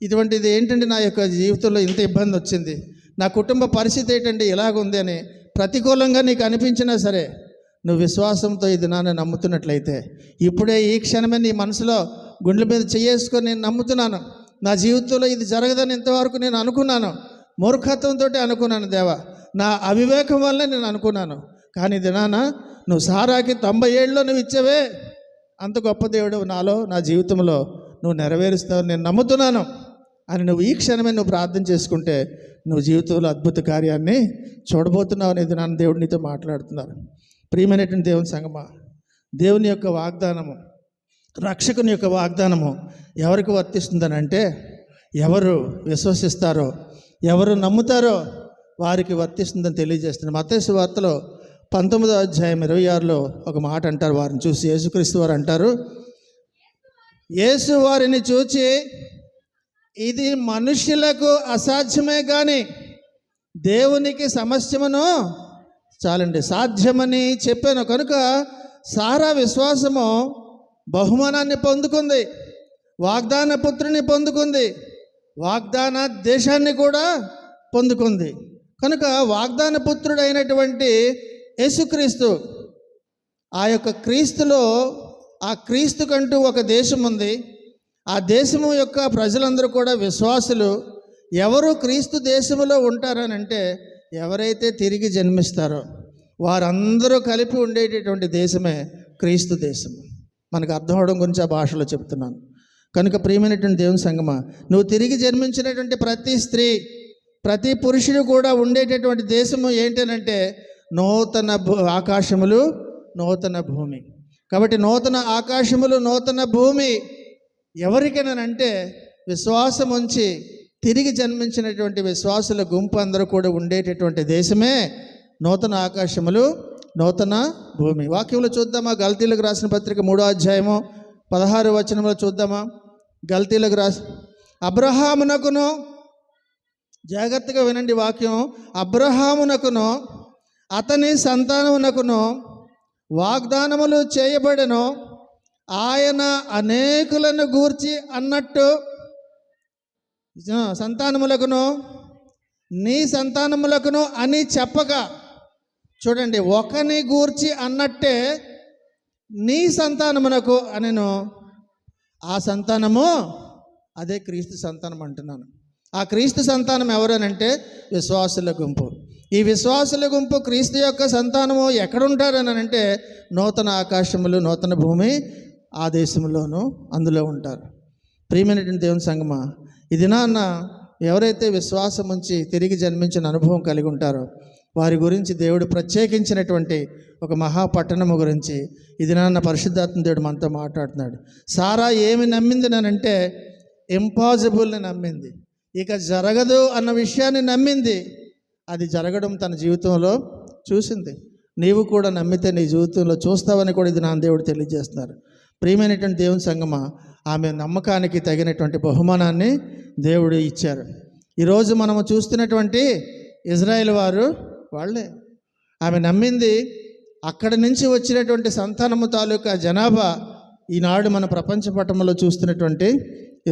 ఇటువంటిది ఏంటంటే నా యొక్క జీవితంలో ఇంత ఇబ్బంది వచ్చింది, నా కుటుంబ పరిస్థితి ఏంటంటే ఇలాగుంది అని ప్రతికూలంగా నీకు అనిపించినా సరే, నువ్వు విశ్వాసంతో ఈ దినాన్ని నమ్ముతున్నట్లయితే ఇప్పుడే ఈ క్షణమే నీ మనసులో గుండెల మీద చేసుకొని నేను నమ్ముతున్నాను, నా జీవితంలో ఇది జరగదని ఇంతవరకు నేను అనుకున్నాను, మూర్ఖత్వంతో అనుకున్నాను దేవా, నా అవివేకం వల్ల నేను అనుకున్నాను, కానీ దినాన నువ్వు సారాకి 90 ఏళ్ళలో నువ్వు ఇచ్చావే, అంత గొప్ప దేవుడు నాలో, నా జీవితంలో నువ్వు నెరవేరుస్తావు, నేను నమ్ముతున్నాను అని నువ్వు ఈ క్షణమే నువ్వు ప్రార్థన చేసుకుంటే నువ్వు జీవితంలో అద్భుత కార్యాన్ని చూడబోతున్నావు అనేది నాన్న దేవుడు నీతో మాట్లాడుతున్నారు. ప్రియమైనటువంటి దేవుని సంగమా, దేవుని యొక్క వాగ్దానము, రక్షకుని యొక్క వాగ్దానము ఎవరికి వర్తిస్తుందని అంటే, ఎవరు విశ్వసిస్తారో, ఎవరు నమ్ముతారో వారికి వర్తిస్తుందని తెలియజేస్తున్నారు. మత్తయి సువార్తలో 19వ అధ్యాయం 26లో ఒక మాట అంటారు. వారిని చూసి యేసుక్రీస్తు వారు అంటారు, యేసు వారిని చూచి ఇది మనుష్యులకు అసాధ్యమే కానీ దేవునికి సమస్యమును చాలండి సాధ్యమని చెప్పాను. కనుక సారా విశ్వాసము బహుమానాన్ని పొందుకుంది, వాగ్దాన పుత్రుని పొందుకుంది, వాగ్దాన దేశాన్ని కూడా పొందుకుంది. కనుక వాగ్దాన పుత్రుడు అయినటువంటి యేసుక్రీస్తు, ఆ యొక్క క్రీస్తులో, ఆ క్రీస్తుకంటూ ఒక దేశం ఉంది. ఆ దేశము యొక్క ప్రజలందరూ కూడా విశ్వాసులు. ఎవరు క్రీస్తు దేశములో ఉంటారనంటే, ఎవరైతే తిరిగి జన్మిస్తారో వారందరూ కలిపి ఉండేటటువంటి దేశమే క్రీస్తు దేశం. మనకు అర్థం అవడం గురించి ఆ భాషలో చెప్తున్నాను. కనుక ప్రియమైనటువంటి దేవుని సంగమా, నువ్వు తిరిగి జన్మించినటువంటి ప్రతి స్త్రీ, ప్రతి పురుషుడు కూడా ఉండేటటువంటి దేశము ఏంటనంటే నూతన ఆకాశములు, నూతన భూమి. కాబట్టి నూతన ఆకాశములు, నూతన భూమి ఎవరికైనానంటే విశ్వాసం ఉంచి తిరిగి జన్మించినటువంటి విశ్వాసుల గుంపు అందరూ కూడా ఉండేటటువంటి దేశమే నూతన ఆకాశములు, నూతన భూమి. వాక్యంలో చూద్దామా? గల్తీలకు రాసిన పత్రిక 3వ అధ్యాయము 16వ వచనంలో చూద్దామా? గల్తీలకు అబ్రహామునకును, జాగ్రత్తగా వినండి వాక్యం, అబ్రహామునకును అతని సంతానమునకును వాగ్దానములు చేయబడెను, ఆయన అనేకులను గూర్చి అన్నట్టు సంతానములకును నీ సంతానములకును అని చెప్పగా, చూడండి, ఒకని గూర్చి అన్నట్టే నీ సంతానమునకు అనెను. ఆ సంతానము అదే క్రీస్తు సంతానం అంటున్నాను. ఆ క్రీస్తు సంతానం ఎవరనంటే విశ్వాసుల గుంపు. ఈ విశ్వాసుల గుంపు క్రీస్తు యొక్క సంతానము ఎక్కడుంటారని అంటే నూతన ఆకాశములు, నూతన భూమి ఆ దేశంలోనూ అందులో ఉంటారు. ప్రియమైనటువంటి దేవుని సంగమా, ఈ దినాన్న ఎవరైతే విశ్వాసం ఉంచి తిరిగి జన్మించిన అనుభవం కలిగి ఉంటారో వారి గురించి దేవుడు ప్రత్యేకించినటువంటి ఒక మహాపట్టణము గురించి ఈ దినాన్న పరిశుద్ధాత్మ దేవుడు మనతో మాట్లాడుతున్నాడు. సారా ఏమి నమ్మింది అంటే ఇంపాసిబుల్ని నమ్మింది, ఇక జరగదు అన్న విషయాన్ని నమ్మింది. అది జరగడం తన జీవితంలో చూసింది. నీవు కూడా నమ్మితే నీ జీవితంలో చూస్తావని కూడా ఇది నా దేవుడు తెలియజేస్తున్నారు. ప్రియమైనటువంటి దేవుని సంగమా, ఆమె నమ్మకానికి తగినటువంటి బహుమానాన్ని దేవుడు ఇచ్చారు. ఈరోజు మనము చూస్తున్నటువంటి ఇజ్రాయేల్ వారు వాళ్ళే. ఆమె నమ్మింది. అక్కడి నుంచి వచ్చినటువంటి సంతానము తాలూకా జనాభా ఈనాడు మన ప్రపంచ పటంలో చూస్తున్నటువంటి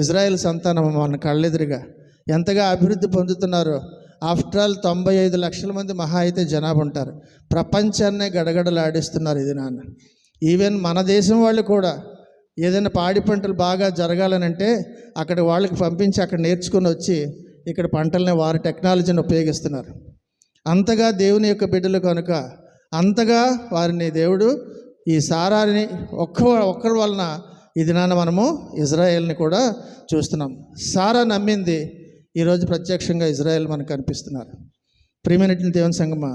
ఇజ్రాయేల్ సంతానము మన కళ్ళెదురుగా ఎంతగా అభివృద్ధి పొందుతున్నారో. ఆఫ్టర్ ఆల్ 95 లక్షల మంది మహా అయితే జనాభా ఉంటారు. ప్రపంచాన్నే గడగడలాడిస్తున్నారు ఇది నాన్న. ఈవెన్ మన దేశం వాళ్ళు కూడా ఏదైనా పాడి పంటలు బాగా జరగాలనంటే అక్కడ వాళ్ళకి పంపించి అక్కడ నేర్చుకుని వచ్చి ఇక్కడ పంటల్ని వారి టెక్నాలజీని ఉపయోగిస్తున్నారు. అంతగా దేవుని యొక్క బిడ్డలు కనుక అంతగా వారిని దేవుడు ఈ సారాని ఒక్కరి వలన ఇది నాన్న మనము ఇజ్రాయేల్ని కూడా చూస్తున్నాం. సారా నమ్మింది, ఈరోజు ప్రత్యక్షంగా ఇజ్రాయేల్ మనకు కనిపిస్తున్నారు. ప్రియమైనటువంటి దేవుని సంగమా,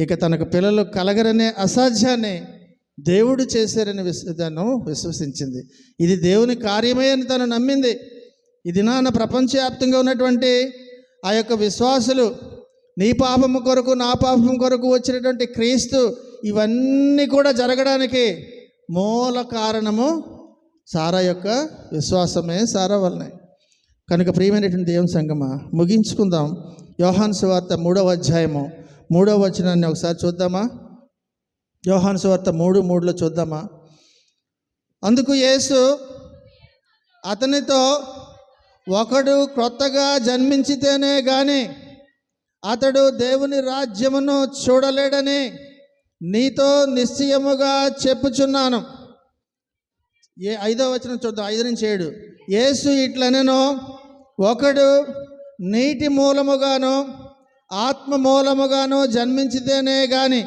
ఇక తనకు పిల్లలు కలగరనే అసాధ్యాన్ని దేవుడు చేశారని తను విశ్వసించింది. ఇది దేవుని కార్యమే అని తను నమ్మింది. ఇది నాన్న ప్రపంచవ్యాప్తంగా ఉన్నటువంటి ఆ యొక్క విశ్వాసులు, నీ పాపము కొరకు నా పాపము కొరకు వచ్చినటువంటి క్రీస్తు, ఇవన్నీ కూడా జరగడానికి మూల కారణము సారా యొక్క విశ్వాసమే, సారా వల్లనే. కనుక ప్రియమైనటువంటి దేవుని సంగమా, ముగించుకుందాం. యోహాను సువార్త 3వ అధ్యాయము 3వ వచనాన్ని ఒకసారి చూద్దామా? యోహాను సువార్త 3:3 చూద్దామా? అందుకు యేసు అతనితో, ఒకడు క్రొత్తగా జన్మించితేనే గాని అతడు దేవుని రాజ్యమును చూడలేడని నీతో నిశ్చయముగా చెప్పుచున్నాను. 5వ వచనం చూద్దాం, 5-7. యేసు ఇట్లనెను, ఒకడు నీటి మూలముగాను ఆత్మ మూలముగాను జన్మించితేనే గాని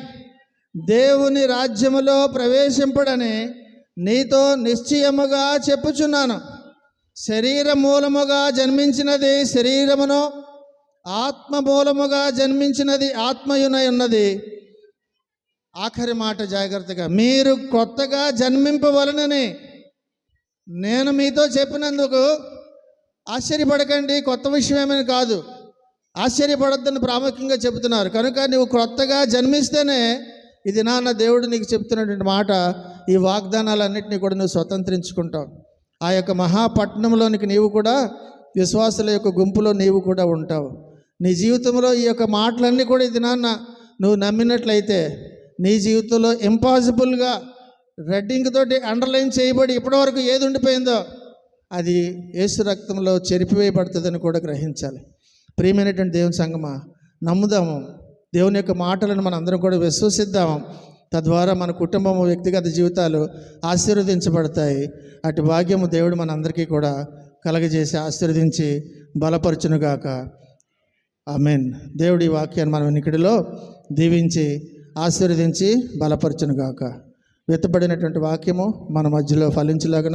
దేవుని రాజ్యములో ప్రవేశింపడని నీతో నిశ్చయముగా చెప్పుచున్నాను. శరీర మూలముగా జన్మించినది శరీరమును, ఆత్మ మూలముగా జన్మించినది ఆత్మయునై ఉన్నది. ఆఖరి మాట జాగ్రత్తగా, మీరు కొత్తగా జన్మింపవలనని నేను మీతో చెప్పినందుకు ఆశ్చర్యపడకండి. కొత్త విషయం ఏమని కాదు, ఆశ్చర్యపడొద్దని ప్రాముఖ్యంగా చెబుతున్నారు. కనుక నువ్వు కొత్తగా జన్మిస్తేనే ఇది నాన్న దేవుడు నీకు చెప్తున్నటువంటి మాట, ఈ వాగ్దానాలన్నింటినీ కూడా నువ్వు స్వతంత్రించుకుంటావు. ఆ యొక్క మహాపట్నంలోనికి నీవు కూడా విశ్వాసుల యొక్క గుంపులో నీవు కూడా ఉంటావు. నీ జీవితంలో ఈ యొక్క మాటలన్నీ కూడా ఇది నాన్న నువ్వు నమ్మినట్లయితే నీ జీవితంలో ఇంపాసిబుల్గా రెడ్డింగ్ తోటి అండర్లైన్ చేయబడి ఇప్పటివరకు ఏది ఉండిపోయిందో అది యేసు రక్తంలో చెరిపివేయబడుతుందని కూడా గ్రహించాలి. ప్రియమైనటువంటి దేవుని సంగమా, నమ్ముదాము. దేవుని యొక్క మాటలను మనం అందరం కూడా విశ్వసిద్దాము. తద్వారా మన కుటుంబము, వ్యక్తిగత జీవితాలు ఆశీర్వదించబడతాయి. అటు భాగ్యము దేవుడు మనందరికీ కూడా కలగజేసి ఆశీర్వదించి బలపరచునుగాక. ఆమేన్. దేవుడి వాక్యాన్ని మనం వినికిడిలో దీవించి ఆశీర్వదించి బలపరచునుగాక. వెత్తబడినటువంటి వాక్యము మన మధ్యలో ఫలించలాగున